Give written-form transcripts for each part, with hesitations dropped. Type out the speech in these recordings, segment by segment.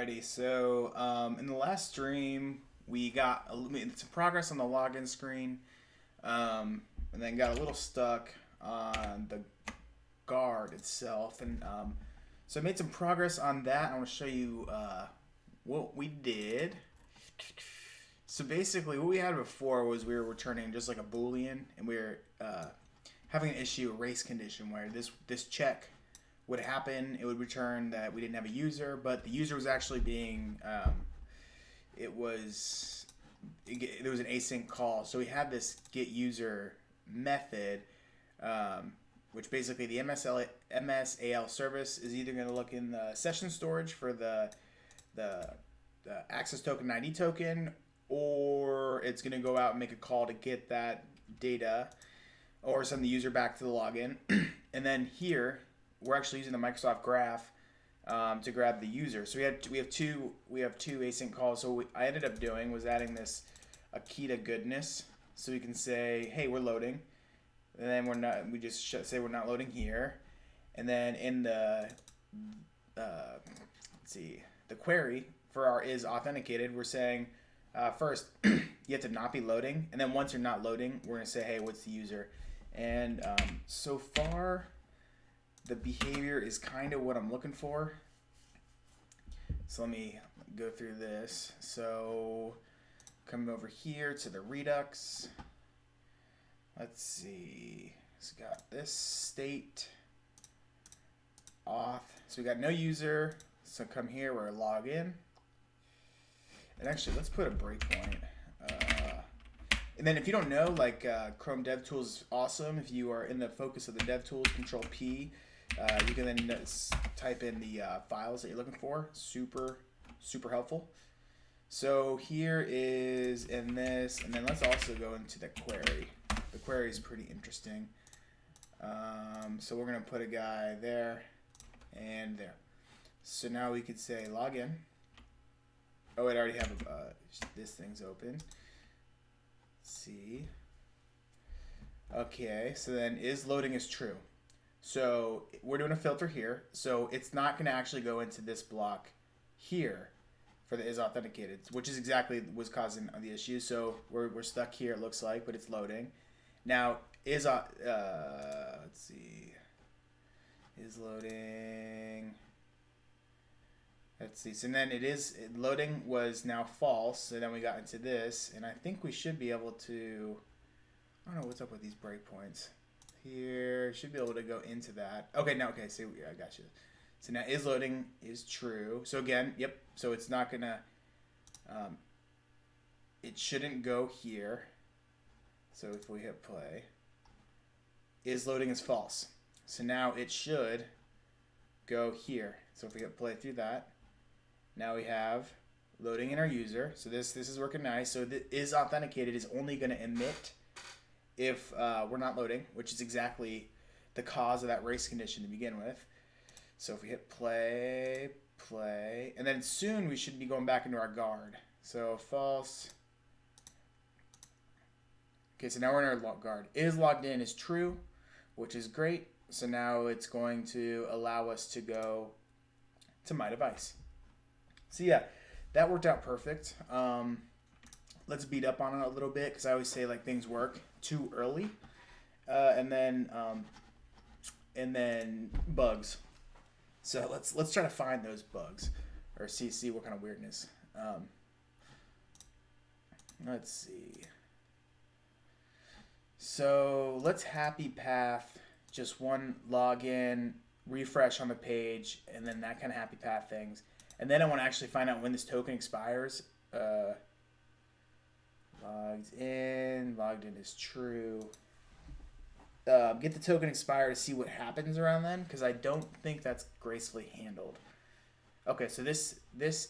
Alrighty, so in the last stream, we got some progress on the login screen, and then got a little stuck on the guard itself. And so I made some progress on that. I want to show you what we did. So basically, what we had before was we were returning just like a Boolean, and we were having an issue, a race condition, where this check would happen. It would return that we didn't have a user, but the user was actually being there was an async call. So we had this get user method, which basically the MSAL service is either going to look in the session storage for the access token ID token, or it's going to go out and make a call to get that data or send the user back to the login. And then here we're actually using the Microsoft Graph to grab the user. So we have two async calls. So I ended up doing was adding this Akita goodness, so we can say, hey, we're loading, and then we're not. We just say we're not loading here, and then in the the query for our is authenticated, we're saying first you have to not be loading, and then once you're not loading, we're gonna say, hey, what's the user? And so far, the behavior is kind of what I'm looking for. So let me go through this. So coming over here to the Redux. Let's see. It's got this state auth. So we got no user. So come here, we're log in. And actually, let's put a breakpoint. And then if you don't know, like Chrome DevTools is awesome. If you are in the focus of the DevTools, Control P, you can then type in the files that you're looking for. Super helpful. So here is in this, and then let's also go into the query. The query is pretty interesting. So we're going to put a guy there and there. So now we could say login. Oh, I already have this thing's open. Let's see. Okay, so then is loading is true. So we're doing a filter here. So it's not going to actually go into this block here for the is authenticated, which is exactly what's causing the issue. So we're stuck here, it looks like, but it's loading. Now is let's see, is loading. Let's see. So then loading was now false. So then we got into this, and I think we should be able to. I don't know what's up with these breakpoints. Here should be able to go into that. Okay, now okay. So I got you. So now is loading is true. So again, yep. So it's not gonna. It shouldn't go here. So if we hit play, is loading is false. So now it should go here. So if we hit play through that, now we have loading in our user. So this is working nice. So the is authenticated is only going to emit if we're not loading, which is exactly the cause of that race condition to begin with. So if we hit play, and then soon we should be going back into our guard. So false. Okay, so now we're in our guard. Is logged in is true, which is great. So now it's going to allow us to go to my device. So yeah, that worked out perfect. Let's beat up on it a little bit, because I always say like things work too early, and then bugs. So let's try to find those bugs, or see what kind of weirdness. Let's see. So let's happy path just one login, refresh on the page, and then that kind of happy path things. And then I want to actually find out when this token expires. Logged in is true. Get the token expire to see what happens around then, because I don't think that's gracefully handled. Okay, so this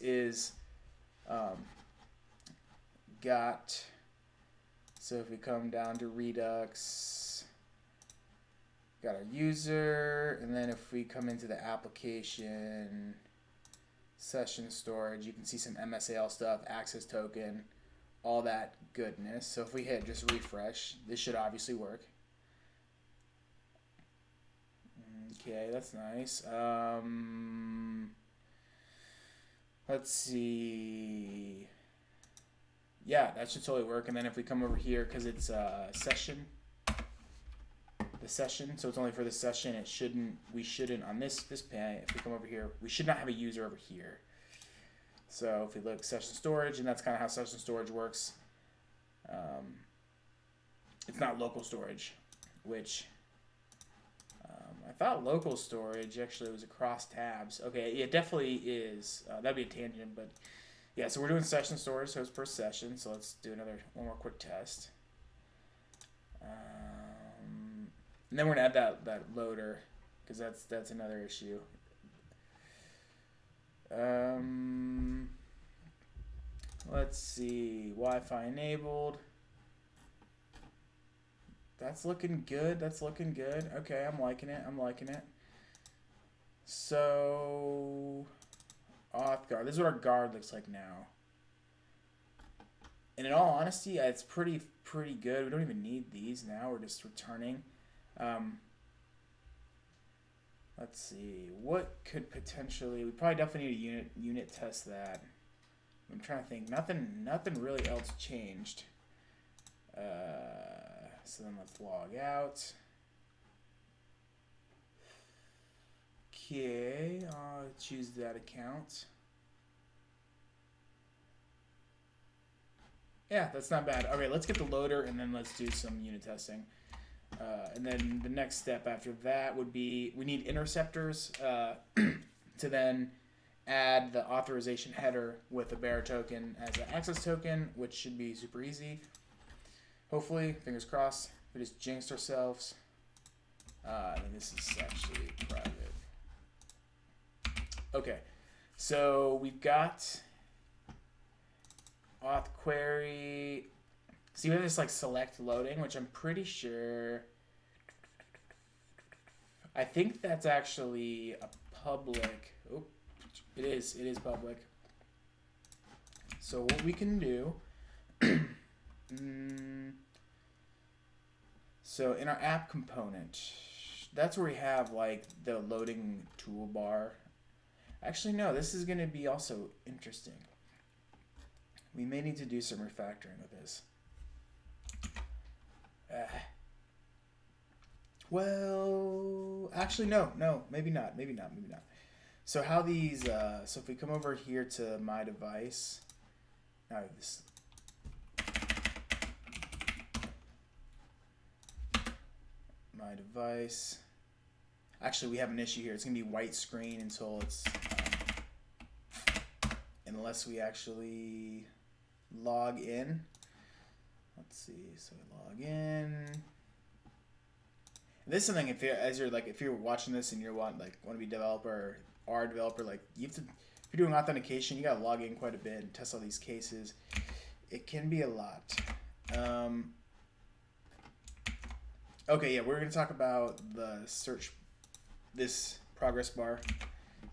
is got. So if we come down to Redux, got our user, and then if we come into the application session storage, you can see some MSAL stuff, access token, all that goodness. So if we hit just refresh, this should obviously work. Okay, that's nice. Let's see. Yeah, that should totally work. And then if we come over here, because it's session, the session, so it's only for the session. We shouldn't on this pan. If we come over here, we should not have a user over here. So if we look session storage, and that's kind of how session storage works. It's not local storage, which I thought local storage actually was across tabs. Okay, it definitely is. That'd be a tangent, but yeah. So we're doing session storage, so it's per session. So let's do one more quick test. And then we're gonna add that loader, because that's another issue. Let's see, Wi-Fi enabled. That's looking good. That's looking good. Okay, I'm liking it. I'm liking it. So, auth guard. This is what our guard looks like now. And in all honesty, it's pretty good. We don't even need these now. We're just returning. Let's see. What could potentially... We probably definitely need to unit test that. I'm trying to think. Nothing really else changed. So then let's log out. Okay, I'll choose that account. Yeah, that's not bad. Okay, let's get the loader and then let's do some unit testing. And then the next step after that would be we need interceptors to then add the authorization header with a bearer token as an access token, which should be super easy. Hopefully, fingers crossed. We just jinxed ourselves. And this is actually private. Okay, so we've got auth query. So you have this like select loading, which I'm pretty sure. I think that's actually a public. Oh, it is public. So what we can do. So in our app component, that's where we have like the loading toolbar. Actually, no, this is going to be also interesting. We may need to do some refactoring with this. Well, actually, no, maybe not. So how these, so if we come over here to my device, now this, my device, actually we have an issue here. It's going to be white screen until it's, unless we actually log in. Let's see, so we log in. This is something if you're watching this and you want to be a developer or are a developer, like you have to, if you're doing authentication, you gotta log in quite a bit and test all these cases. It can be a lot. Okay, yeah, we're gonna talk about the search, this progress bar.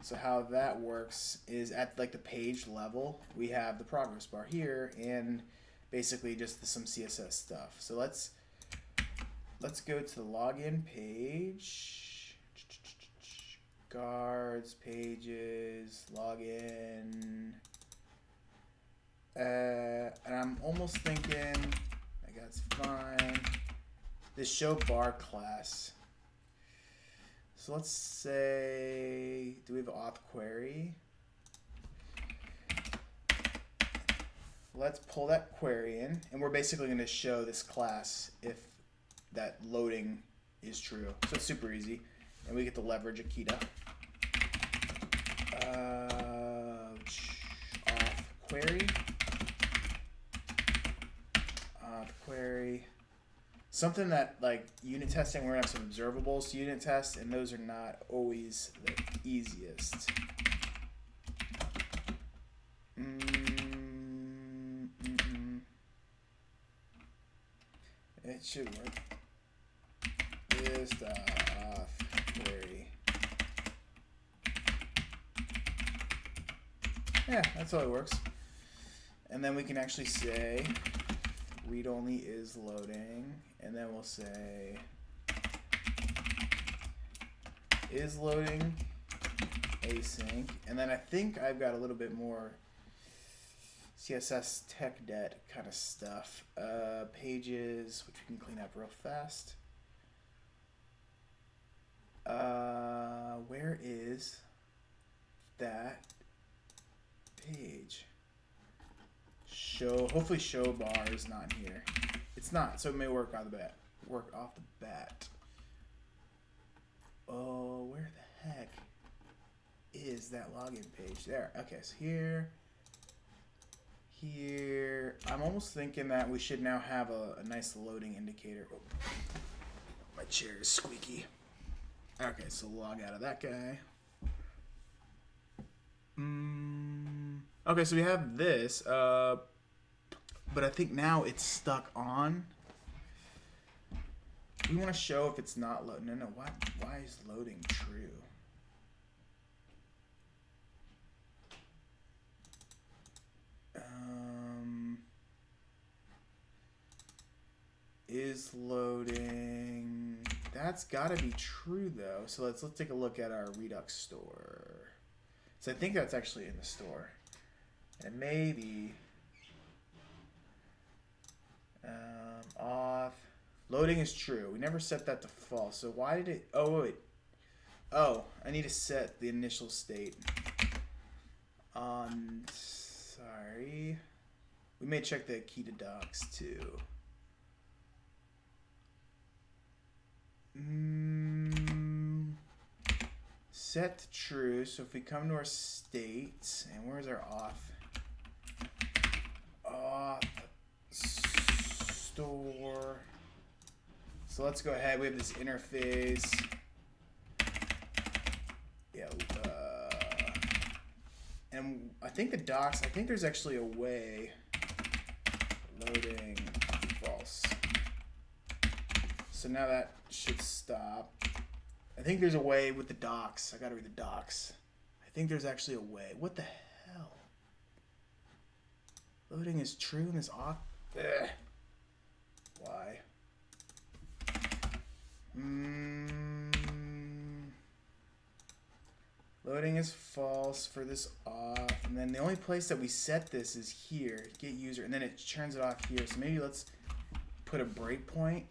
So how that works is at like the page level, we have the progress bar here and basically just some CSS stuff. So let's go to the login page, guards, pages, login, and I'm almost thinking, I guess it's fine, this show bar class. So let's say, do we have auth query? Let's pull that query in, and we're basically going to show this class if that loading is true. So it's super easy, and we get to leverage Akita. Auth query. Something that like unit testing, we're gonna have some observables to unit test, and those are not always the easiest. It should work. Is the auth query. Yeah, that's how it works. And then we can actually say read only is loading, and then we'll say is loading async. And then I think I've got a little bit more CSS tech debt kind of stuff. Pages, which we can clean up real fast. Where is that page? Hopefully show bar is not here. It's not, so it may work off the bat. Oh, where the heck is that login page? There. Okay, so here. I'm almost thinking that we should now have a nice loading indicator. Oh, my chair is squeaky. Okay, so log out of that guy. Okay, so we have this, but I think now it's stuck on. We want to show if it's not loading. No, why is loading true? Is loading. That's got to be true though. So let's take a look at our Redux store. So I think that's actually in the store, and maybe auth loading is true. We never set that to false. So why did it? Oh wait. Oh, I need to set the initial state. Sorry. We may check the key to docs too. Set to true. So if we come to our state, and where's our auth store. So let's go ahead. We have this interface. Yeah. And I think the docs. I think there's actually a way. Loading false. So now that should stop. I think there's a way with the docs. I gotta read the docs. I think there's actually a way. What the hell? Loading is true in this auth. Ugh. Why? Loading is false for this auth. And then the only place that we set this is here. Get user. And then it turns it off here. So maybe let's put a breakpoint.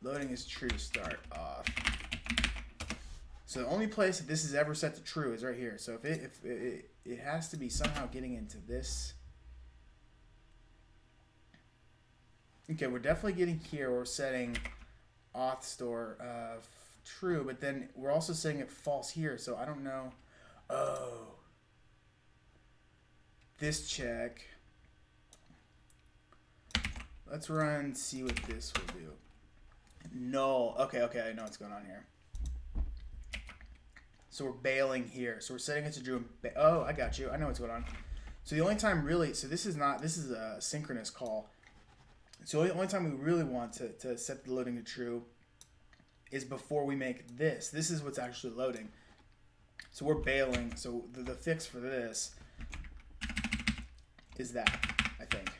Loading is true to start off. So the only place that this is ever set to true is right here. So if it has to be somehow getting into this. Okay, we're definitely getting here. We're setting auth store true, but then we're also setting it false here. So I don't know. Oh, this check. Let's run. See what this will do. Null. Okay, I know what's going on here. So we're bailing here. So we're setting it to true. Oh, I got you. I know what's going on. So the only time really, so this is a synchronous call. So the only time we really want to set the loading to true is before we make this. This is what's actually loading. So we're bailing. So the fix for this is that, I think.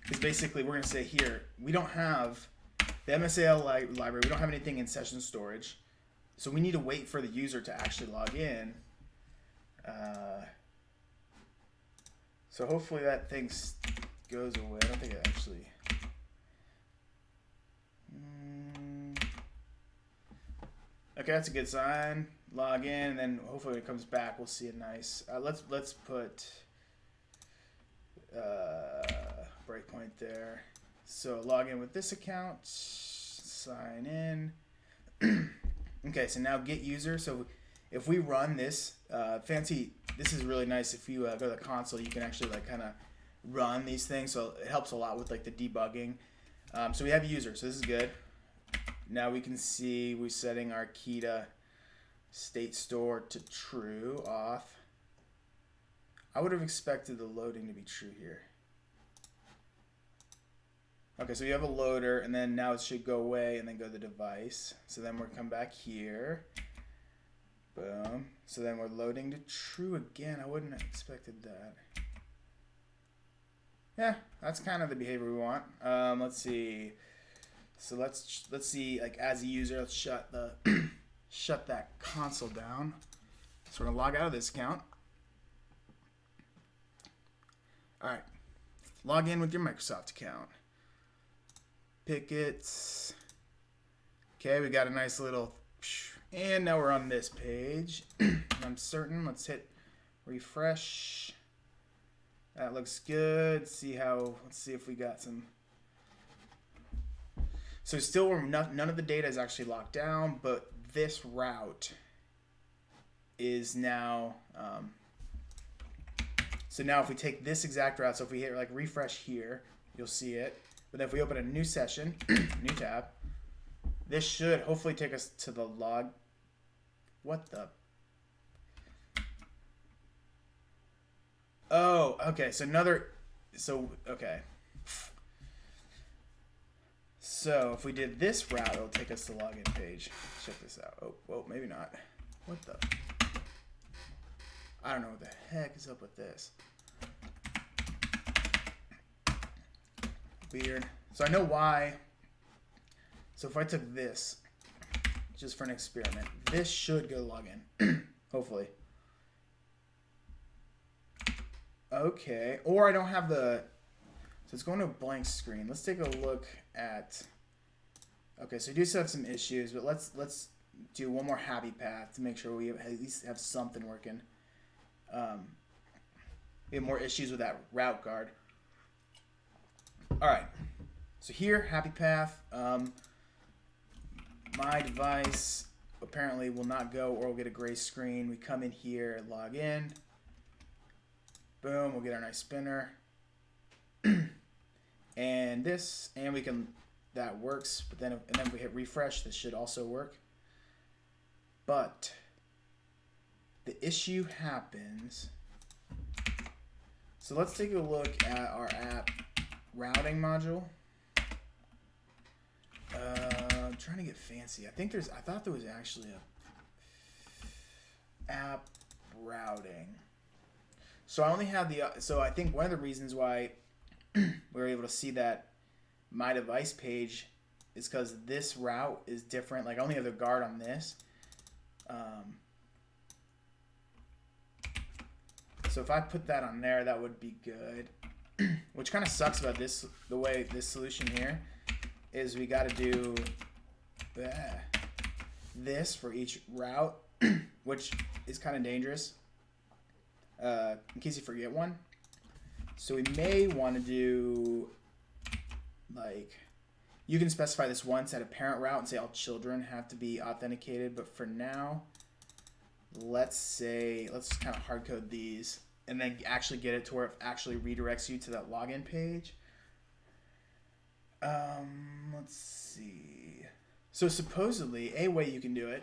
Because basically we're going to say here, we don't have the MSAL library. We don't have anything in session storage. So we need to wait for the user to actually log in. So hopefully that thing goes away. I don't think it actually. Okay, that's a good sign. Log in, and then hopefully when it comes back, we'll see a nice. Let's put breakpoint there. So log in with this account. Sign in. Okay, so now get user. So if we run this fancy, this is really nice. If you go to the console, you can actually like kind of run these things. So it helps a lot with like the debugging. So we have user. So this is good. Now we can see we're setting our key to state store to true auth. I would have expected the loading to be true here. Okay, so you have a loader, and then now it should go away and then go to the device. So then we'll come back here. Boom. So then we're loading to true again. I wouldn't have expected that. Yeah, that's kind of the behavior we want. Let's see. So let's see, like as a user, let's shut the shut that console down. So we're going to log out of this account. All right. Log in with your Microsoft account. Pick it. Okay, we got a nice little... And now we're on this page. I'm certain. Let's hit refresh. That looks good. Let's see if we got some... So still, none of the data is actually locked down, but this route is now... so now if we take this exact route, so if we hit like refresh here, you'll see it. But then if we open a new session, new tab, this should hopefully take us to the log. What the? Oh, okay. Okay. So if we did this route, it'll take us to the login page. Check this out. Oh, well, maybe not. What the? I don't know what the heck is up with this. Weird. So I know why. So if I took this, just for an experiment, this should go login. Hopefully. Okay. Or I don't have the... So it's going to a blank screen. Let's take a look at... Okay, so we do still have some issues, but let's do one more happy path to make sure we at least have something working. We have more issues with that route guard. All right. So here, happy path. My device apparently will not go, or we'll get a gray screen. We come in here, log in. Boom, we'll get our nice spinner. And we can, that works. But then, and then if we hit refresh, this should also work. But the issue happens. So let's take a look at our app routing module. I'm trying to get fancy. I thought there was actually a app routing. So I only have so I think one of the reasons why we were able to see that my device page is because this route is different. Like I only have the guard on this. So if I put that on there, that would be good. Which kind of sucks about this, the way this solution here is we got to do this for each route, which is kind of dangerous in case you forget one. So we may want to do, like, you can specify this once at a parent route and say all children have to be authenticated. But for now, let's kind of hard code these and then actually get it to where it actually redirects you to that login page. Let's see. So supposedly a way you can do it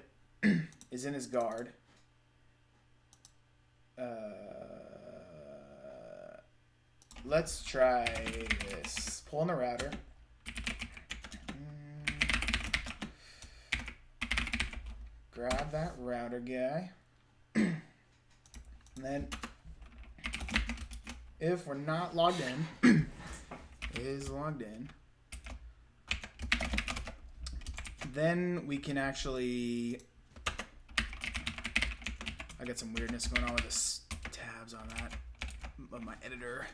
is in his guard. Let's try this. Pull in the router. Grab that router guy. And then if we're not logged in, is logged in, then we can actually, I got some weirdness going on with the tabs on that of my editor.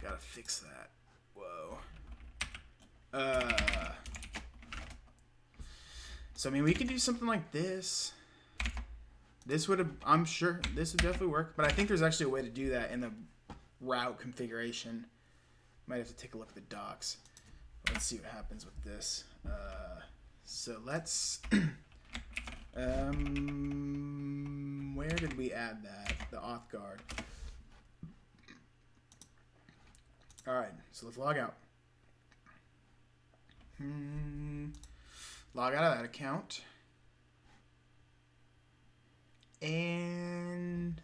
Gotta fix that. Whoa. So I mean, we could do something like this. This would have, I'm sure this would definitely work, but I think there's actually a way to do that in the route configuration. Might have to take a look at the docs. Let's see what happens with this. So let's, where did we add that? The auth guard. All right, so let's log out. Log out of that account. And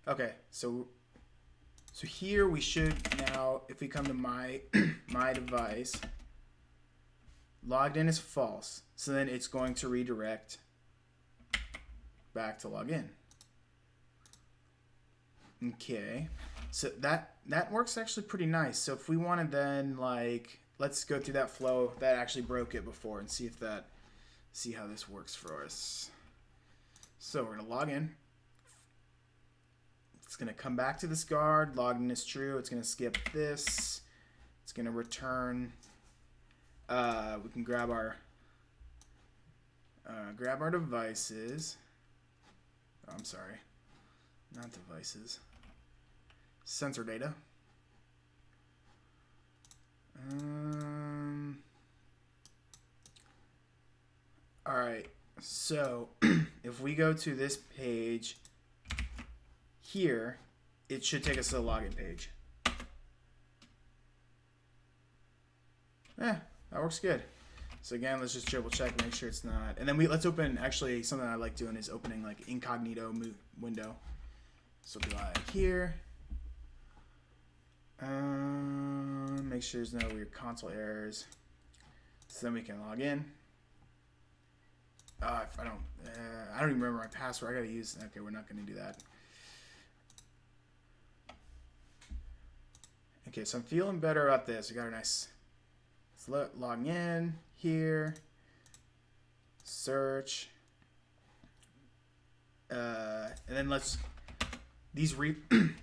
okay, so here we should now, if we come to my device, logged in is false. So then it's going to redirect back to login. Okay, so that works actually pretty nice. So if we want to then, like, let's go through that flow that actually broke it before and see if that see how this works for us. So we're going to log in. It's going to come back to this guard. Login is true. It's going to skip this. It's going to return. We can grab our devices. Oh, I'm sorry. Not devices. Sensor data. All right. So if we go to this page here, it should take us to the login page. That works good. So again, let's just triple check, make sure it's not. And then let's open, actually, something I like doing is opening like incognito window. So it'll be like here. Make sure there's no weird console errors. So then we can log in. If I don't even remember my password. I gotta use. Okay, we're not gonna do that. Okay, so I'm feeling better about this. We got a nice. Let's log in here. Search. And then let's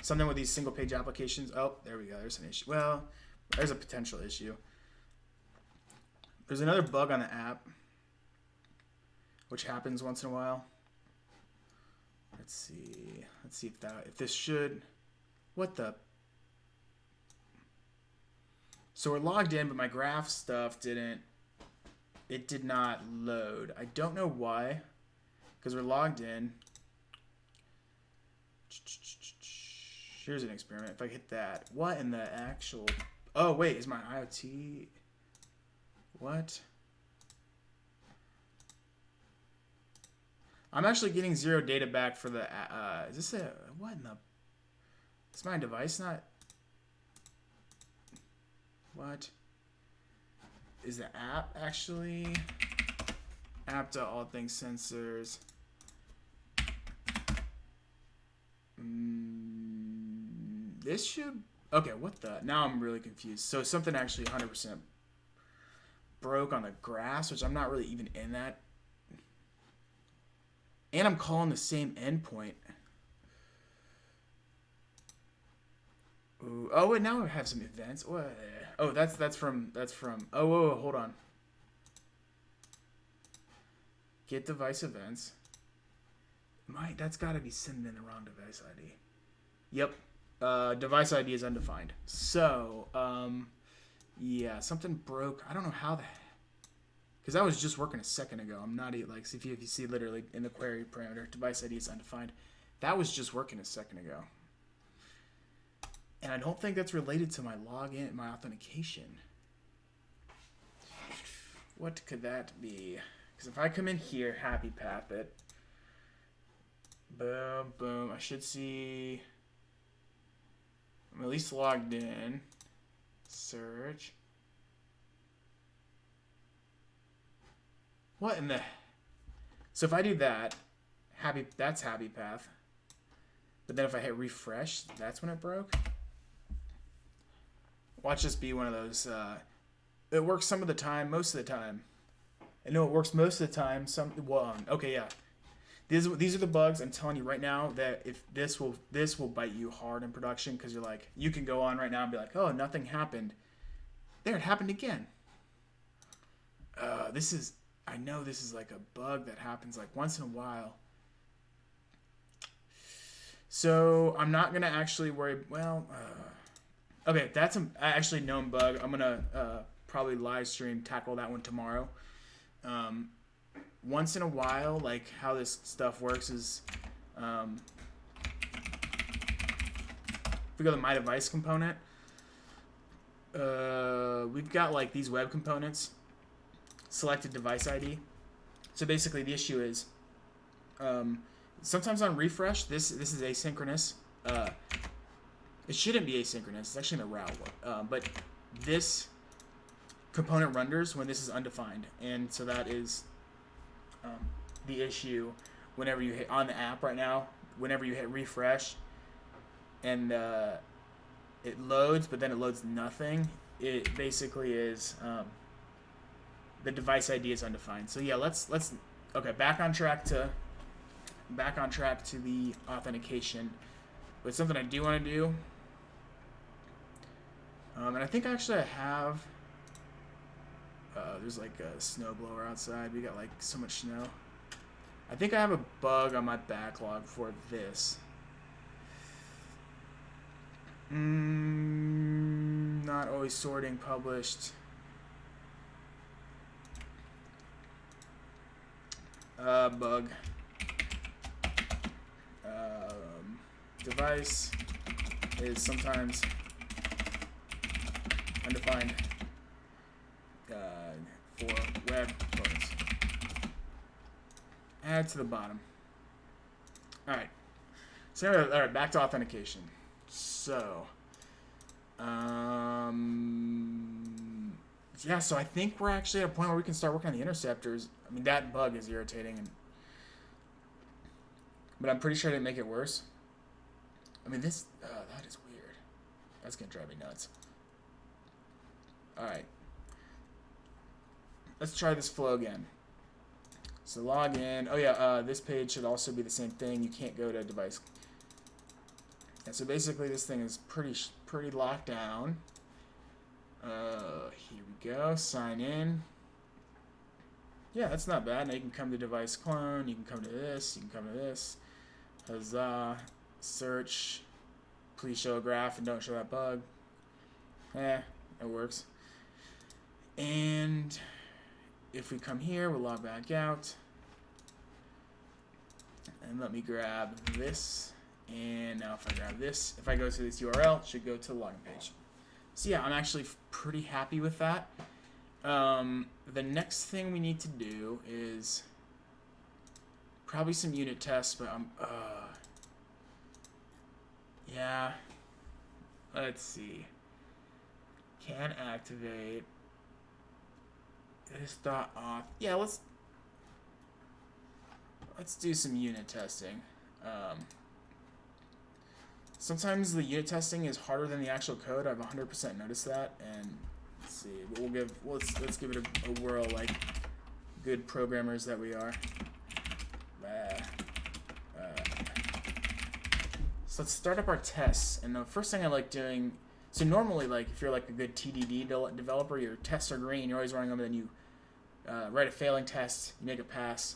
something with these single page applications. Oh, there we go. There's an issue. Well, there's a potential issue. There's another bug on the app, which happens once in a while. Let's see if this should. What the? So we're logged in, but my graph stuff did not load. I don't know why, because we're logged in. Here's an experiment. If I hit that, what in the actual? Oh wait, is my IoT? What? I'm actually getting 0 data back for the. Is this a what in the? Is my device not? What is the app actually? App to all things sensors. This should. Okay, what the? Now I'm really confused. So something actually 100% broke on the grass, which I'm not really even in that. And I'm calling the same endpoint. Ooh. Oh wait, now I have some events. What? Oh, that's from. Oh, hold on. Get device events. That's got to be sending in the wrong device ID. Yep. Device ID is undefined. So, yeah, something broke. I don't know how the. Because that was just working a second ago. I'm not like if you see literally in the query parameter, device ID is undefined. That was just working a second ago. And I don't think that's related to my login, my authentication. What could that be? Because if I come in here, happy path it. Boom, boom. I should see. I'm at least logged in. Search. What in the? So if I do that, that's happy path. But then if I hit refresh, that's when it broke. Watch this be one of those. It works some of the time, most of the time. I know it works most of the time. Okay, yeah. These are the bugs. I'm telling you right now that if this will bite you hard in production because you're like you can go on right now and be like, oh, nothing happened. There, it happened again. I know this is like a bug that happens like once in a while. So I'm not gonna actually worry. Well, okay, that's an actually known bug. I'm gonna probably live stream tackle that one tomorrow. Once in a while, like how this stuff works is, if we go to my device component, we've got like these web components, selected device ID. So basically the issue is, sometimes on refresh, this is asynchronous. It shouldn't be asynchronous. It's actually in the route. But this component renders when this is undefined. And so that is the issue whenever you hit on the app right now. Whenever you hit refresh and it loads, but then it loads nothing. It basically is the device ID is undefined. So yeah, let's okay, back on track to the authentication. But something I do want to do, and I think actually I have. There's like a snow blower outside. We got like so much snow. I think I have a bug on my backlog for this. Not always sorting published. Bug. Device is sometimes undefined for web photos. Add to the bottom. All right. So all right, back to authentication. So, yeah. So I think we're actually at a point where we can start working on the interceptors. I mean, that bug is irritating, but I'm pretty sure I didn't make it worse. I mean, this that is weird. That's gonna drive me nuts. All right. Let's try this flow again. So log in. Oh yeah, this page should also be the same thing. You can't go to device. And so basically, this thing is pretty locked down. Here we go. Sign in. Yeah, that's not bad. Now you can come to device clone. You can come to this. You can come to this. Huzzah. Search. Please show a graph and don't show that bug. It works. And if we come here, we'll log back out. And let me grab this. And now if I grab this, if I go to this URL, it should go to the login page. So yeah, I'm actually pretty happy with that. The next thing we need to do is probably some unit tests, but yeah. Let's see. Can activate this .auth. Yeah, let's do some unit testing. Sometimes the unit testing is harder than the actual code. I've 100% noticed that, and let's see. Let's give it a whirl, like good programmers that we are. So let's start up our tests. And the first thing I like doing, so normally, like if you're like a good TDD developer, your tests are green. You're always running them, and then you write a failing test, you make it pass.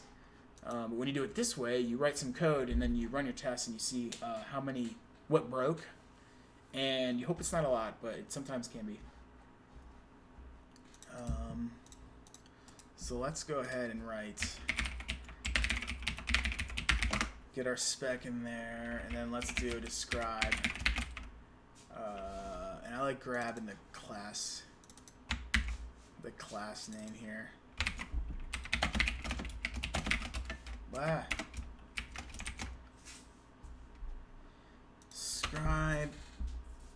But when you do it this way, you write some code, and then you run your tests, and you see what broke, and you hope it's not a lot, but it sometimes can be. So let's go ahead and get our spec in there, and then let's do describe. And I like grabbing the class name here. Wow. Scribe.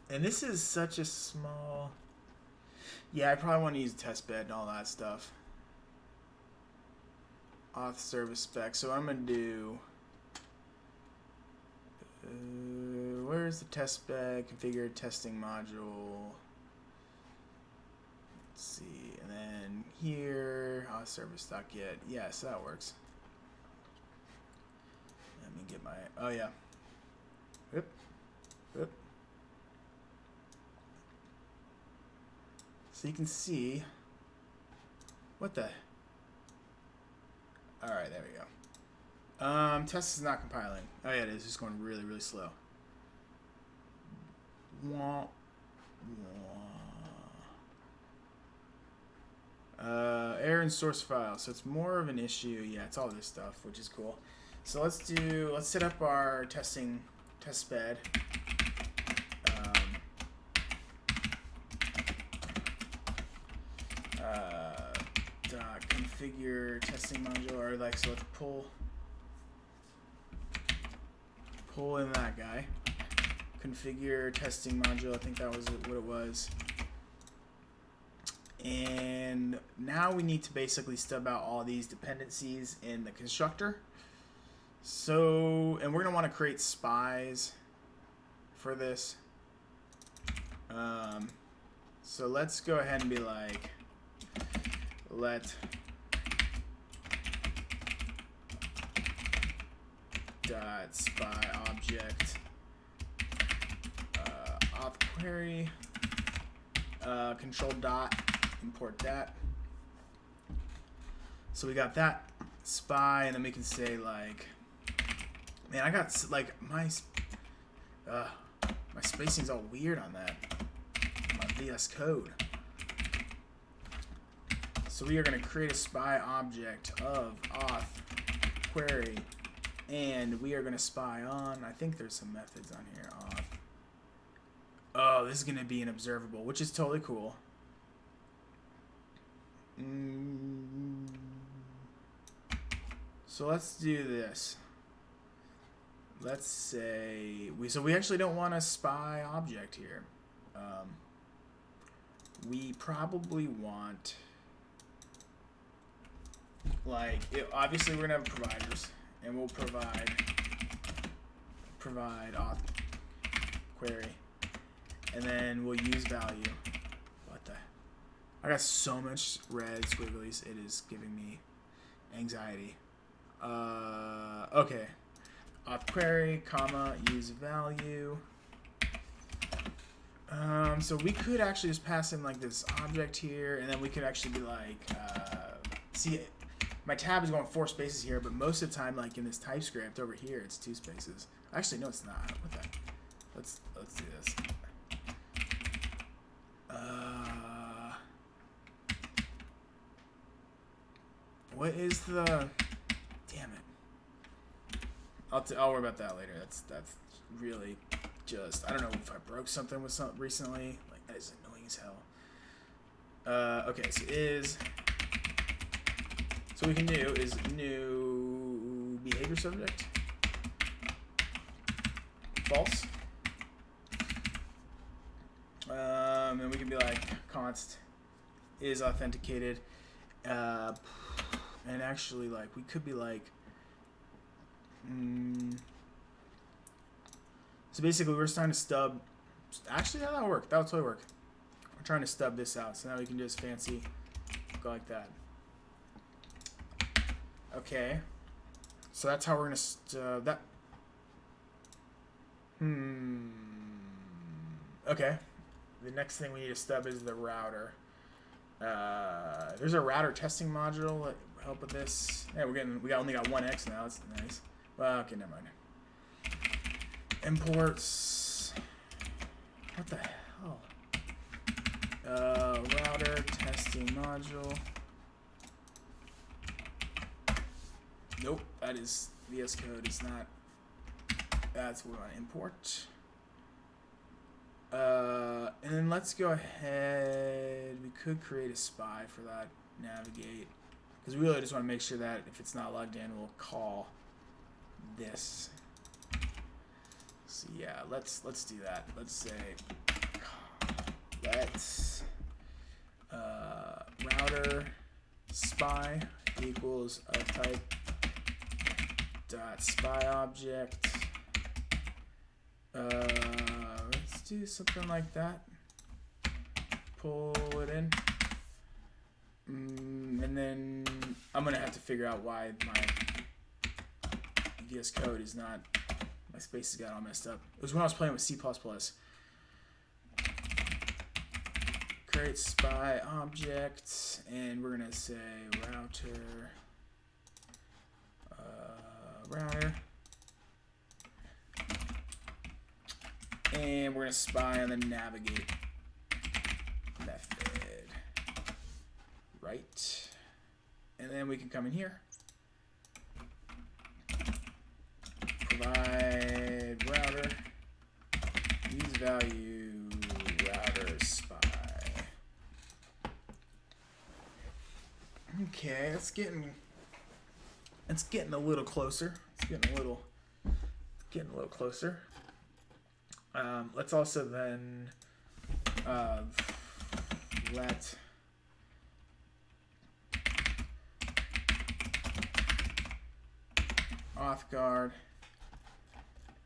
And this is such a small... Yeah, I probably want to use test bed and all that stuff. Auth service spec. So I'm going to do... where's the test bed? Configure testing module. Let's see. And then here, auth service.get. Yes, that works. Let me get my... Oh, yeah. Yep. Yep. So you can see... What the... Alright, there we go. Test is not compiling. Oh yeah, it is. It's just going really, really slow. Wah, wah. Error in source file. So it's more of an issue. Yeah, it's all this stuff, which is cool. So let's set up our test bed. Configure testing module, or like, so let's pull in that guy. Configure testing module, I think that was what it was. And now we need to basically stub out all these dependencies in the constructor. So, and we're gonna want to create spies for this. So let's go ahead and be like, let dot spy object auth query control dot import that. So we got that spy, and then we can say like, man, I got like my spacing's all weird on that, my VS Code. So we are going to create a spy object of auth query, and we are going to spy on, I think there's some methods on here, auth. Oh, this is going to be an observable, which is totally cool. So let's do this. Let's say we actually don't want a spy object here. We probably want, like, obviously we're gonna have providers, and we'll provide auth query, and then we'll use value. What the? I got so much red squigglies, it is giving me anxiety. Okay. Auth query, comma, use value. So we could actually just pass in like this object here, and then we could actually be like, see, my tab is going 4 spaces here, but most of the time, like in this TypeScript over here, it's 2 spaces. Actually, no, it's not. What the? Let's do this. What is the? Damn it. I'll worry about that later. That's really just, I don't know if I broke something with something recently. Like, that is annoying as hell. Okay, so what we can do is new behavior subject false. And we can be like const is authenticated. And actually, like, we could be like, so basically we're trying to stub, actually that'll work, that'll totally work. We're trying to stub this out, so now we can just fancy go like that. Okay, so that's how we're gonna stub that. Okay, the next thing we need to stub is the router. There's a router testing module that will help with this. Yeah, we only got 1x now. That's nice. Well, okay, never mind. Imports. What the hell? Router testing module. Nope, that is VS Code is not. That's what we want to import. And then let's go ahead. We could create a spy for that. Navigate, because we really just want to make sure that if it's not logged in, we'll call this. So yeah, let's do that. Let's say let's router spy equals of type dot spy object. Let's do something like that. Pull it in. And then I'm gonna have to figure out why my VS Code is not, my spaces got all messed up. It was when I was playing with C++. Create spy object, and we're gonna say router and we're gonna spy on the navigate method, right? And then we can come in here, provide router, use value router spy. Okay, it's getting a little closer. It's getting a little closer. Let's also then let auth guard,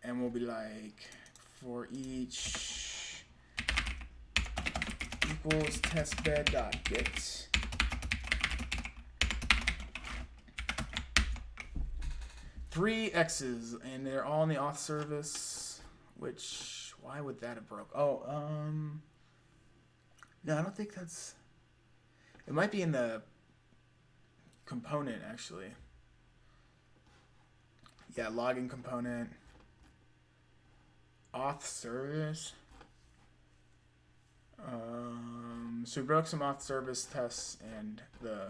and we'll be like for each equals testbed.get 3 X's, and they're all in the auth service, which, why would that have broke? Oh, no, I don't think that's, it might be in the component, actually. Yeah, login component, auth service. So we broke some auth service tests and the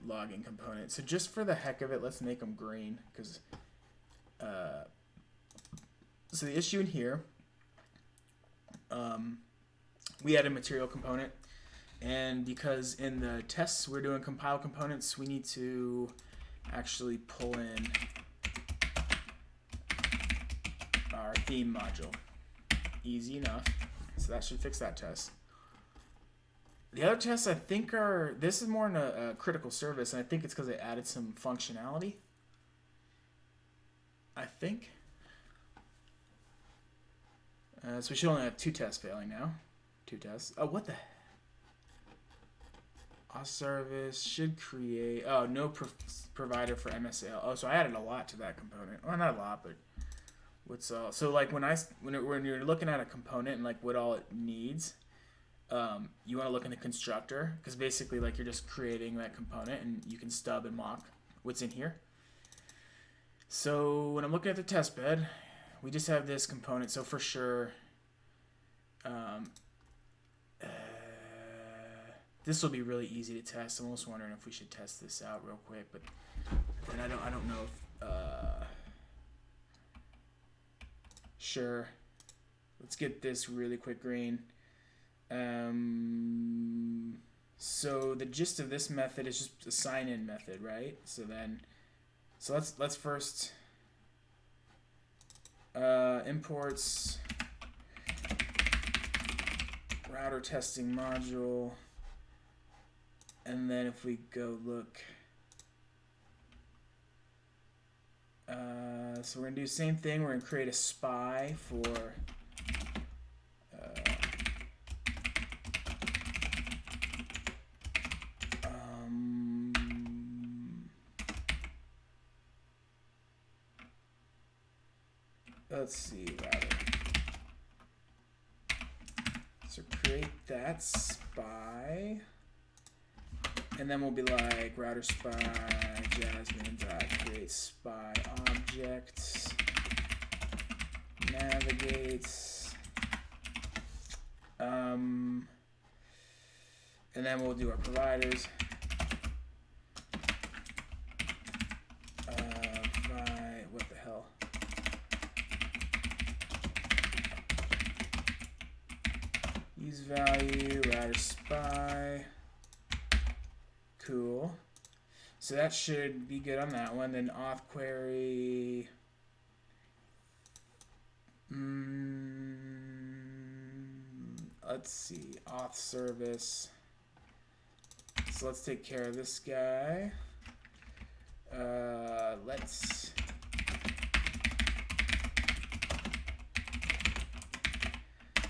login component. So just for the heck of it, let's make them green, because so the issue in here, we added a material component, and because in the tests we're doing compile components, we need to actually pull in our theme module. Easy enough. So that should fix that test. The other tests I think are, this is more in a critical service, and I think it's because they added some functionality. I think. So we should only have 2 tests failing now. 2 tests. Oh, what the? Auth service should create, oh, no provider for MSAL. Oh, so I added a lot to that component. Well, not a lot, but what's all, so like when you're looking at a component and like what all it needs, you want to look in the constructor, because basically like you're just creating that component and you can stub and mock what's in here. So when I'm looking at the test bed, we just have this component. So for sure, this will be really easy to test. I'm almost wondering if we should test this out real quick, but then I don't know if, sure. Let's get this really quick green. So the gist of this method is just a sign-in method, right? So let's first imports router testing module, and then if we go look, so we're gonna do the same thing. We're gonna create a spy for let's see, router. So create that spy, and then we'll be like router spy Jasmine dot create spy objects navigates, and then we'll do our providers. What the hell? Use value, router spy. Cool. So that should be good on that one. Then auth query. Let's see. Auth service. So let's take care of this guy. Let's.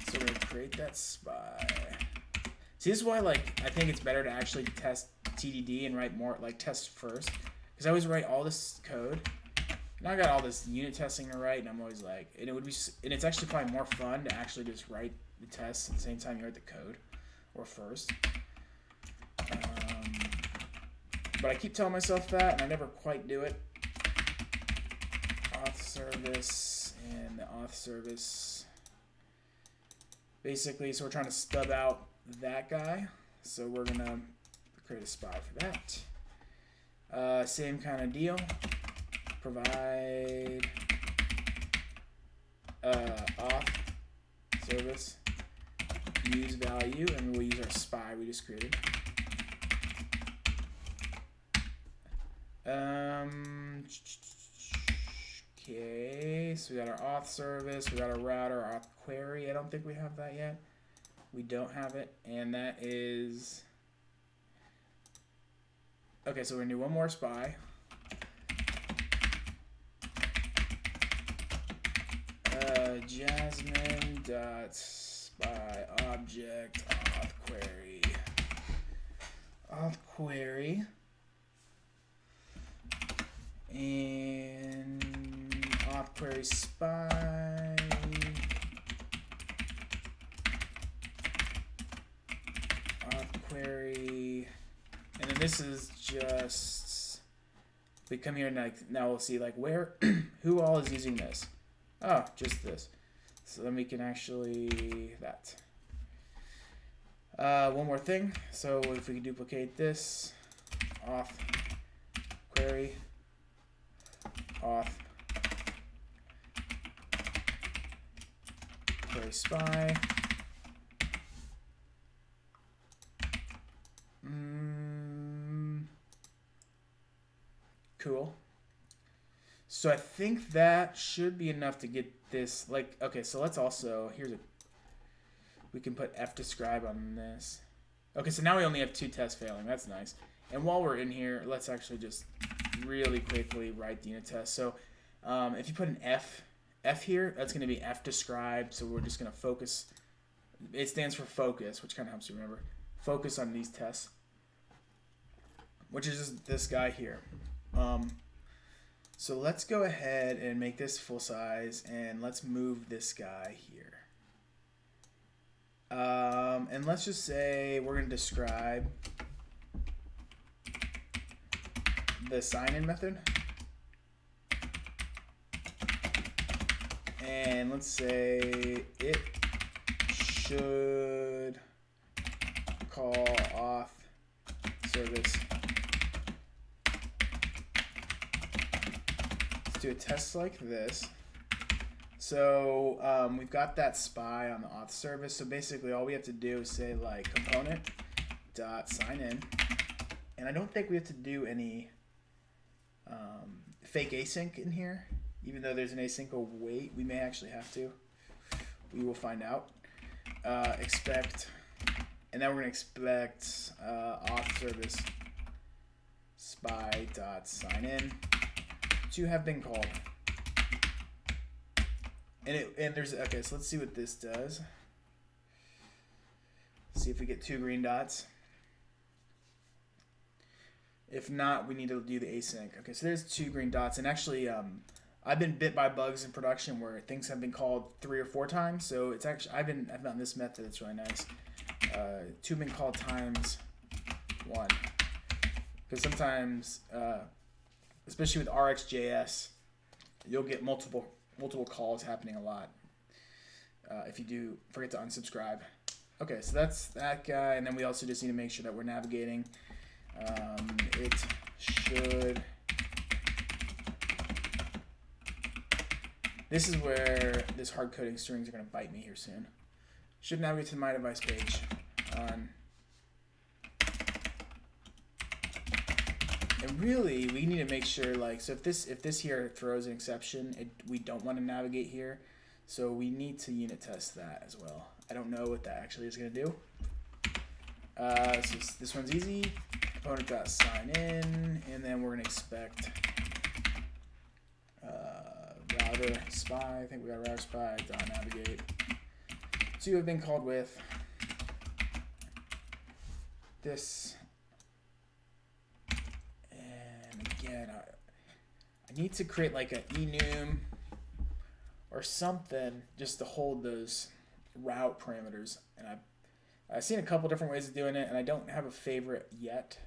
So we're gonna create that spy. See, this is why, like, I think it's better to actually test TDD and write more, like, test first, because I always write all this code. Now I got all this unit testing to write, and I'm always like, and it's actually probably more fun to actually just write the tests at the same time you write the code, or first. But I keep telling myself that, and I never quite do it. Auth service and the auth service. Basically, so we're trying to stub out that guy. So we're gonna create a spy for that. Same kind of deal. Provide auth service. Use value, and we'll use our spy we just created. Okay, so we got our auth service, we got our router, our auth query. I don't think we have that yet. We don't have it, and that is okay. So we're gonna do one more spy. Jasmine dot spy object auth query. And query spy. Query, and then this is just, we come here and like, now we'll see like where, who all is using this. Oh, just this. So then we can actually, that. One more thing. So if we can duplicate this, auth, query, auth, query spy. Cool. So I think that should be enough to get this, like, okay, so let's also, we can put fdescribe on this. Okay, so now we only have 2 tests failing. That's nice. And while we're in here, let's actually just really quickly write the unit test. So if you put an F here, that's going to be fdescribe. So we're just going to focus. It stands for focus, which kind of helps you remember. Focus on these tests, which is just this guy here. So let's go ahead and make this full size, and let's move this guy here. And let's just say we're going to describe the sign-in method. And let's say it should call auth service. Do a test like this. So we've got that spy on the auth service. So basically all we have to do is say like component dot sign in, and I don't think we have to do any fake async in here, even though there's an async await. We may actually have to. We will find out. Expect, and then we're gonna expect auth service spy dot sign in to have been called. And there's, okay, so let's see what this does. See if we get 2 green dots. If not, we need to do the async. Okay, so there's 2 green dots, and actually I've been bit by bugs in production where things have been called 3 or 4 times. So it's actually, I've found this method, it's really nice. 2 been called times 1, because sometimes especially with RxJS, you'll get multiple calls happening a lot if you do forget to unsubscribe. Okay, so that's that guy, and then we also just need to make sure that we're navigating. It should. This is where this hard coding strings are going to bite me here soon. Should navigate to the My Device page on. And really, we need to make sure, like, so if this here throws an exception, we don't want to navigate here. So we need to unit test that as well. I don't know what that actually is going to do. So this one's easy. Component.sign in, and then we're going to expect router spy. I think we got router spy dot navigate to have been called with this. Again, I need to create like an enum or something just to hold those route parameters. And I've seen a couple different ways of doing it, and I don't have a favorite yet.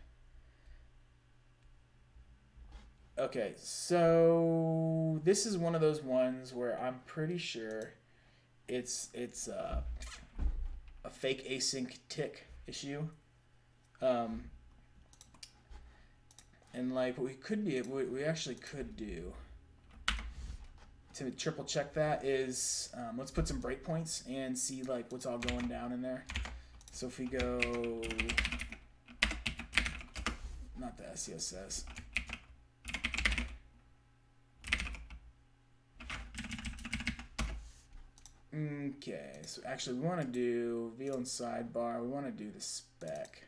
Okay, so this is one of those ones where I'm pretty sure it's a fake async tick issue. And like what we actually could do to triple check that is let's put some breakpoints and see like what's all going down in there. So if we go, not the SCSS. Okay, so actually we want to do VL and sidebar. We want to do the spec.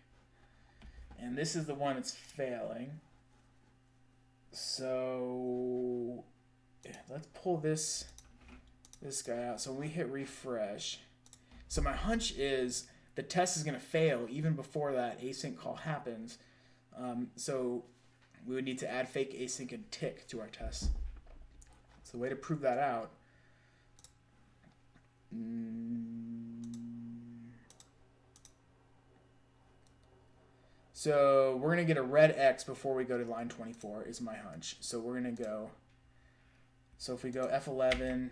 And this is the one that's failing. So yeah, let's pull this guy out. So when we hit refresh. So my hunch is the test is going to fail even before that async call happens. So we would need to add fake async and tick to our test. So the way to prove that out. So we're going to get a red X before we go to line 24 is my hunch. So we're going to go. So if we go F11.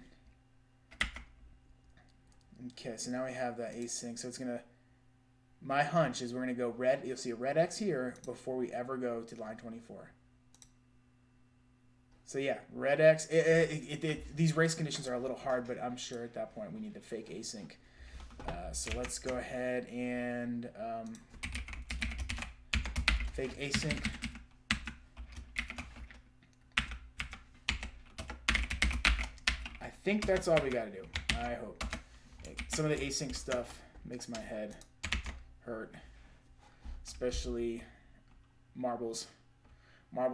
Okay, so now we have that async. So it's going to. My hunch is we're going to go red. You'll see a red X here before we ever go to line 24. So yeah, red X. These race conditions are a little hard, but I'm sure at that point we need to fake async. So let's go ahead and fake async. I think that's all we got to do. I hope. Some of the async stuff makes my head hurt, especially marble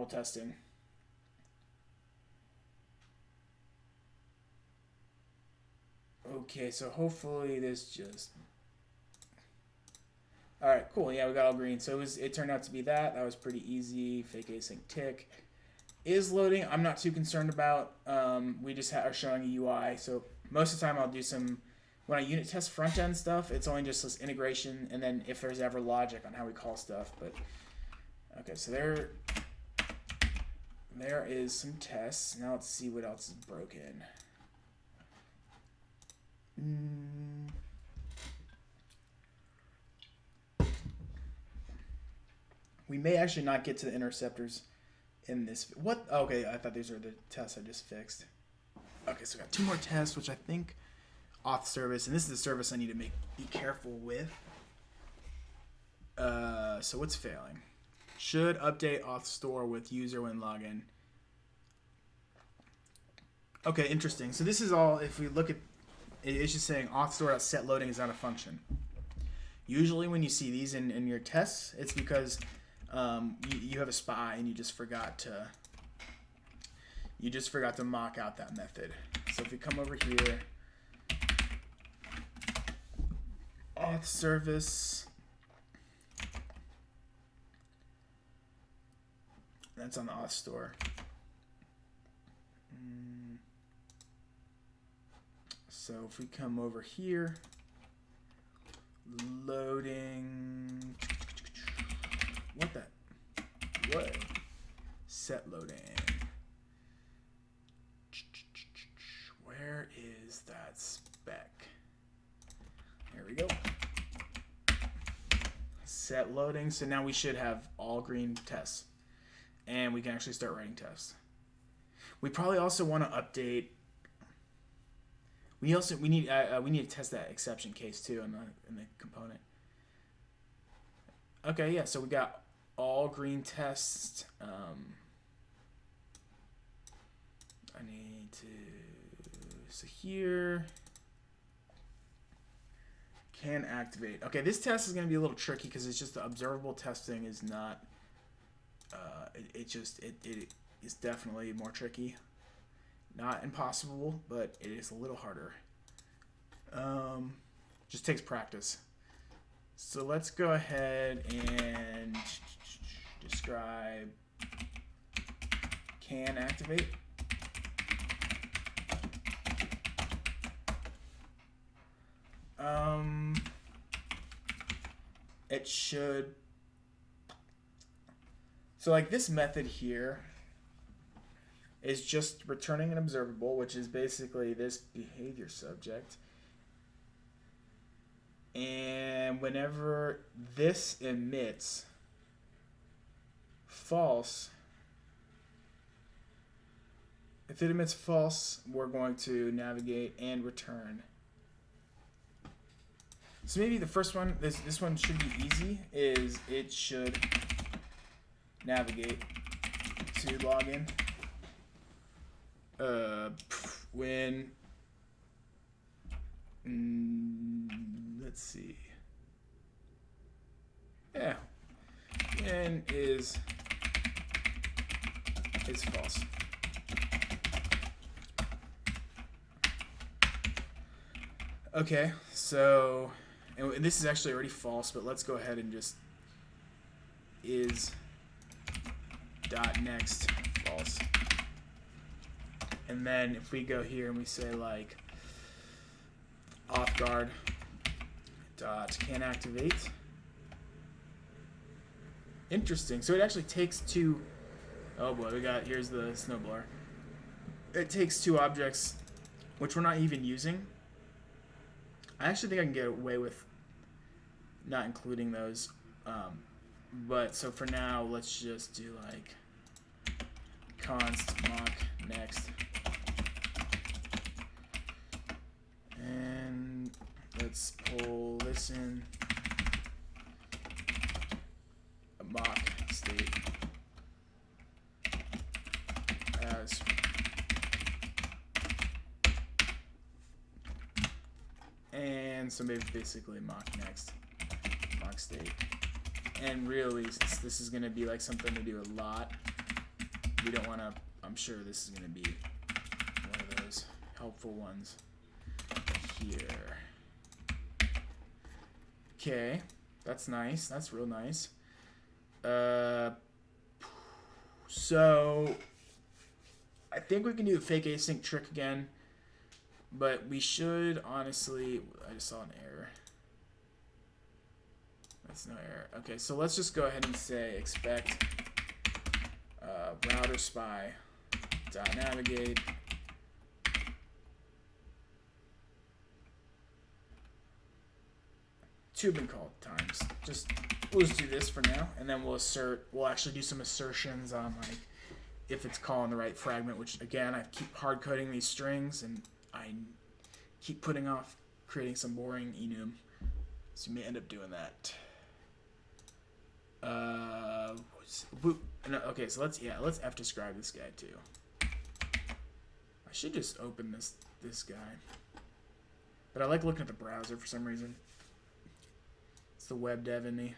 testing. Okay, so hopefully this just. All right, cool. Yeah, we got all green. So it turned out to be that. That was pretty easy. Fake async tick is loading. I'm not too concerned about. We just are showing a UI. So most of the time I'll do some. When I unit test front end stuff, it's only just this integration, and then if there's ever logic on how we call stuff. But okay, so there is some tests. Now let's see what else is broken. We may actually not get to the interceptors in this. What? Okay, I thought these were the tests I just fixed. Okay, so we got 2 more tests, which I think auth service, and this is the service I need to be careful with. So what's failing? Should update auth store with user when login. Okay, interesting. So this is all. If we look at, it's just saying auth store.set loading is not a function. Usually when you see these in your tests, it's because you have a spy and you just forgot to mock out that method. So if we come over here, auth service, that's on the auth store. So if we come over here, loading, what? Set loading. Where is that spec? There we go. Set loading. So now we should have all green tests, and we can actually start writing tests. We probably also want to update. We need to test that exception case too in the component. Okay, yeah. So we got all green tests. I need to. So here. Can activate. Okay, this test is going to be a little tricky because it's just the observable testing is not. It is definitely more tricky. Not impossible, but it is a little harder. Just takes practice. So let's go ahead and describe can activate. It should. So like this method here is just returning an observable, which is basically this behavior subject. And whenever this emits false, if it emits false, we're going to navigate and return. So maybe the first one, this one should be easy, is it should navigate to login. When let's see, yeah, when is false. Okay, so and this is actually already false, but let's go ahead and just is dot next false. And And then if we go here and we say like off guard dot can activate. Interesting. So it actually takes two. Oh boy, here's the snowblower. It takes two objects, which we're not even using. I actually think I can get away with not including those. But so for now, let's just do like const mock next. And let's pull this in. A mock state as and so maybe basically mock next, mock state. And really, since this is going to be like something to do a lot, we don't want to, I'm sure this is going to be one of those helpful ones here. Okay, that's nice. That's real nice. So I think we can do the fake async trick again, but we should honestly, I just saw an error. That's no error. Okay, so let's just go ahead and say expect router spy dot navigate two have been called times. We'll just do this for now, and then we'll actually do some assertions on like if it's calling the right fragment, which again I keep hard coding these strings and I keep putting off creating some boring enum, so you may end up doing that. Okay, so let's f describe this guy too. I should just open this guy, but I like looking at the browser for some reason. It's the web dev in me.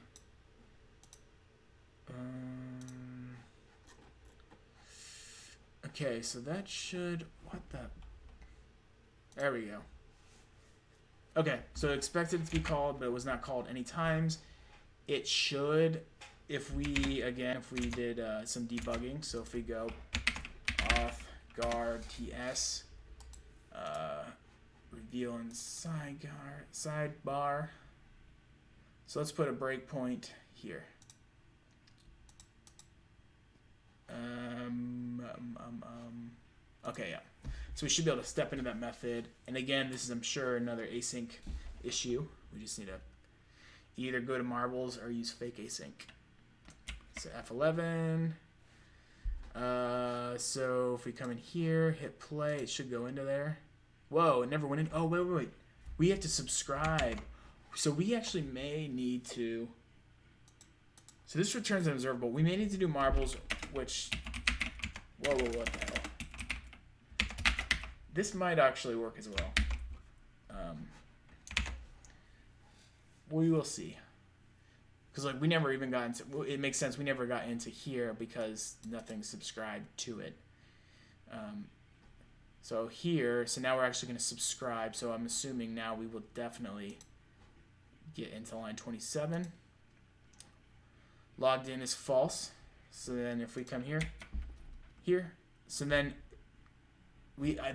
Okay, so that should there we go. Okay, so expected it to be called, but it was not called any times. It should, if we did some debugging, so if we go off guard ts, reveal in sidebar. So let's put a breakpoint here. Okay, yeah. So we should be able to step into that method. And again, this is, I'm sure, another async issue. We just need to either go to marbles or use fake async. So F11. So if we come in here, hit play, it should go into there. Whoa, it never went in. Oh, wait. We have to subscribe. So we actually may need to... So this returns an observable. We may need to do marbles, which... Whoa, what the hell? This might actually work as well. We will see. Because like we never even got into... It makes sense. We never got into here because nothing subscribed to it. So here... So now we're actually going to subscribe. So I'm assuming now we will definitely get into line 27. Logged in is false. So then if we come here, so then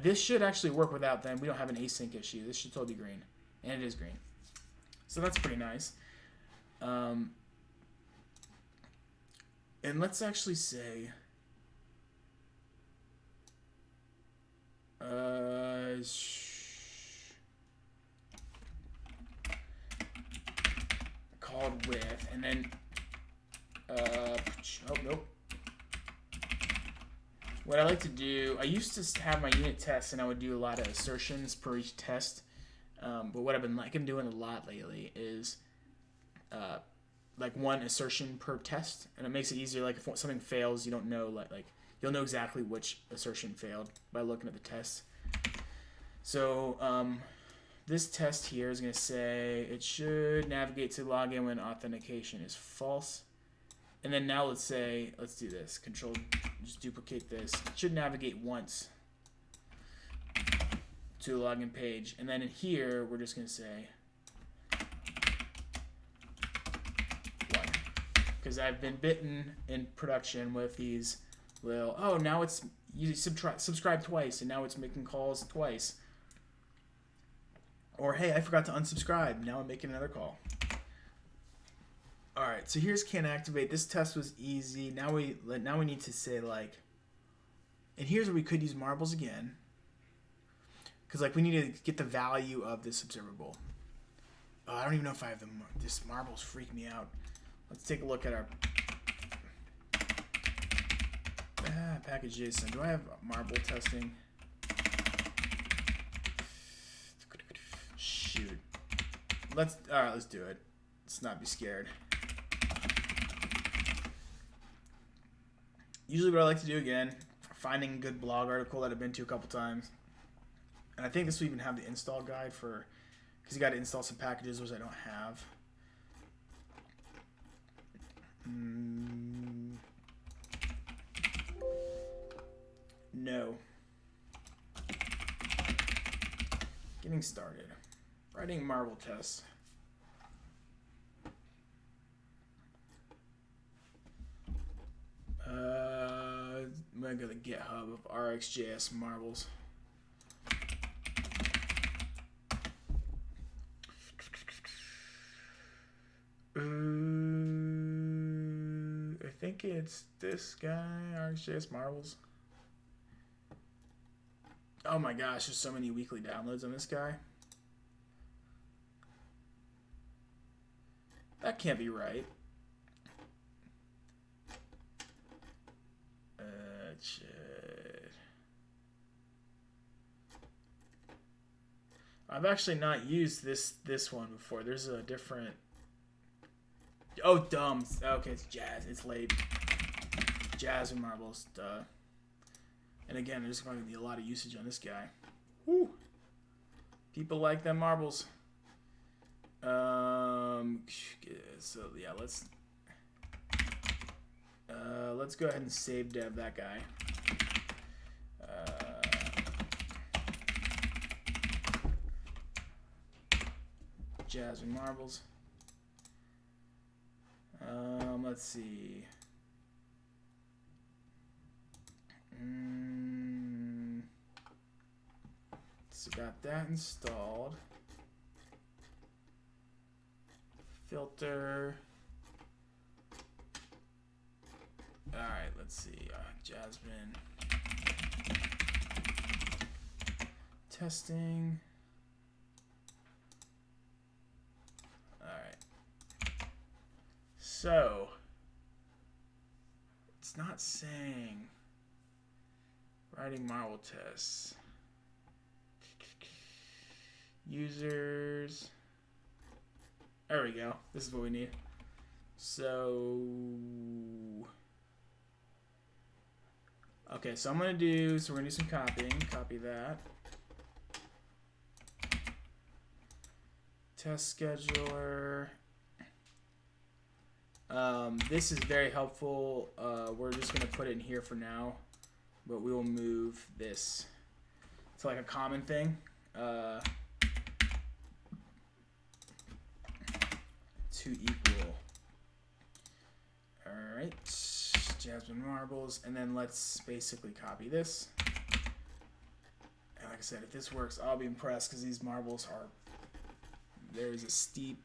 this should actually work without them. We don't have an async issue. This should totally be green, and it is green. So that's pretty nice. And let's actually say called with, and then oh nope. What I like to do, I used to have my unit tests, and I would do a lot of assertions per each test. But what I've been doing a lot lately is like one assertion per test, and it makes it easier. Like if something fails, you don't know like you'll know exactly which assertion failed by looking at the test. So this test here is going to say it should navigate to login when authentication is false. And then now let's do this. Control, just duplicate this. It should navigate once to the login page. And then in here, we're just going to say 1. Because I've been bitten in production with these little, oh, now it's you subscribe twice, and now it's making calls twice. Or, hey, I forgot to unsubscribe. Now I'm making another call. All right, so here's can't activate. This test was easy. Now we need to say, like, and here's where we could use marbles again. Because, like, we need to get the value of this observable. Oh, I don't even know if I have them. This marbles freak me out. Let's take a look at our package JSON. Do I have marble testing? Shoot. All right, let's do it. Let's not be scared. Usually what I like to do again, finding a good blog article that I've been to a couple times. And I think this will even have the install guide for, because you got to install some packages which I don't have. No. Getting started. Writing marble tests. I'm going to go to the GitHub of RxJS marbles. I think it's this guy, RxJS marbles. Oh my gosh, there's so many weekly downloads on this guy. That can't be right. I've actually not used this one before. There's a different. Oh, dumb. Okay, it's Jazz. It's late. Jazz and marbles. Duh. And again, there's going to be a lot of usage on this guy. Woo. People like them marbles. So yeah, let's go ahead and save dev that guy. Jazz and marbles. Let's see. So got that installed. Filter. All right, let's see. Jasmine. Testing. All right. So it's not saying writing marble tests. Users. There we go. This is what we need. So, okay, so we're gonna do some copying. Copy that. Test scheduler. This is very helpful. We're just gonna put it in here for now, but we will move this to like a common thing. To equal. All right, Jasmine marbles, and then let's basically copy this. And like I said, if this works, I'll be impressed because these marbles are. There's a steep.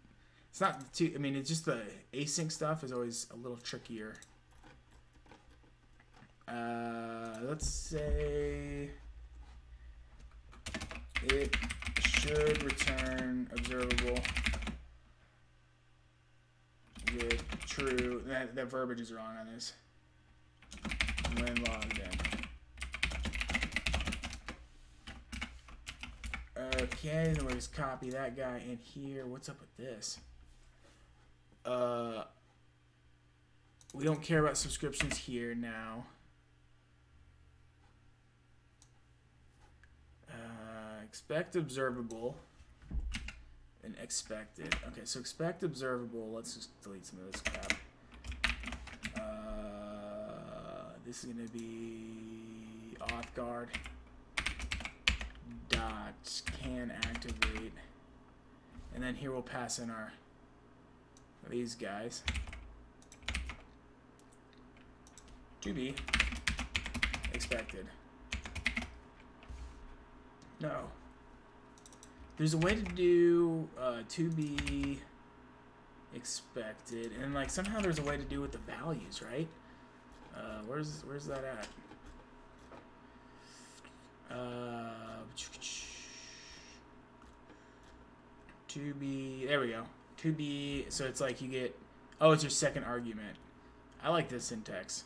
It's not too. I mean, it's just the async stuff is always a little trickier. Let's say it should return observable with true. That verbiage is wrong on this. When logged in. Okay, then we'll just copy that guy in here. What's up with this? We don't care about subscriptions here now. Expect observable and expected. Okay, so expect observable. Let's just delete some of this crap. This is going to be auth guard dot can activate, and then here we'll pass in our these guys to be expected. No. There's a way to do to be expected, and like somehow there's a way to do with the values, right? Where's that at? To be, there we go. To be, so it's like you get, oh, it's your second argument. I like this syntax.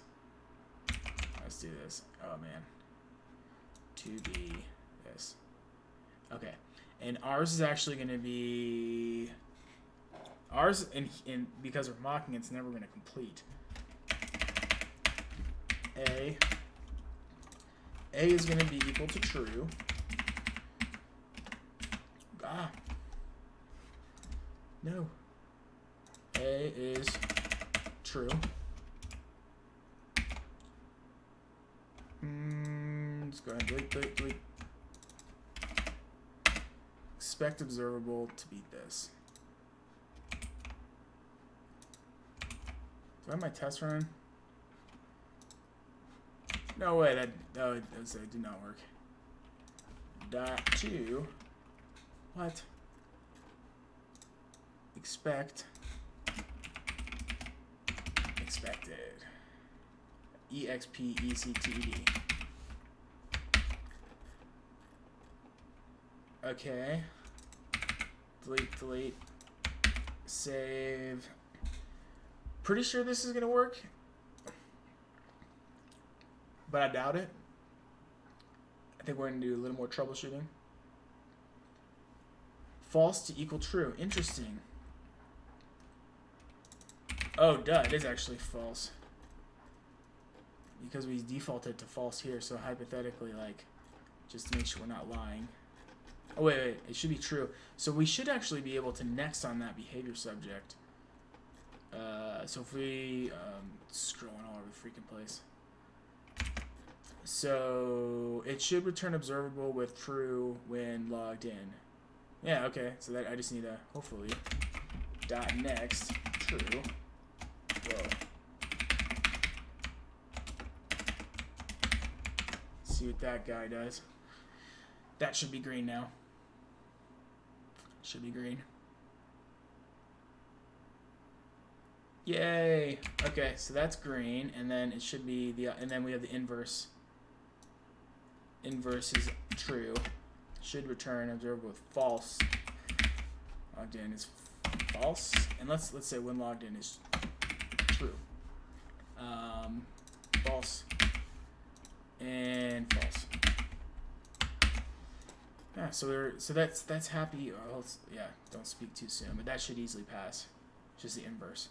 Let's do this. Oh man. To be this. Okay. And ours is actually going to be, ours, and because we're mocking, it's never going to complete. A is going to be equal to true. No. A is true. Let's go ahead and delete. Expect observable to be this. Do I have my test run? No way, that did not work. Dot to what? Expected. EXPECTED. Okay. Delete. Save. Pretty sure this is gonna work, but I doubt it. I think we're gonna do a little more troubleshooting. False to equal true. Interesting. Oh, duh, it is actually false. Because we defaulted to false here, so hypothetically, like, just to make sure we're not lying. Oh, wait, it should be true. So we should actually be able to next on that behavior subject. So if we, scrolling all over the freaking place. So it should return observable with true when logged in. Yeah, okay, so that I just need to, hopefully, dot next, true. Whoa. See what that guy does. That should be green now. Should be green. Yay! Okay, so that's green, and then it should be the, and then we have the inverse. Inverse is true. Should return observable with false. Logged in is false, and let's say when logged in is true. False and false. Yeah, so that's happy. Or yeah, don't speak too soon, but that should easily pass. Just the inverse.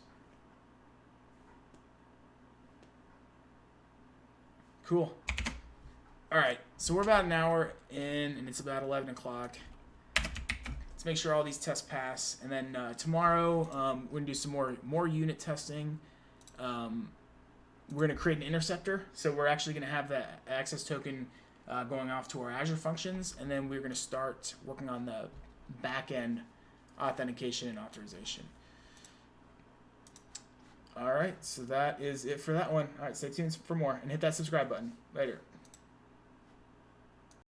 Cool. All right, so we're about an hour in, and it's about 11 o'clock. Let's make sure all these tests pass, and then tomorrow we're gonna do some more unit testing. We're gonna create an interceptor, so we're actually gonna have the access token going off to our Azure functions, and then we're gonna start working on the back-end authentication and authorization. All right, so that is it for that one. All right, stay tuned for more, and hit that subscribe button. Later.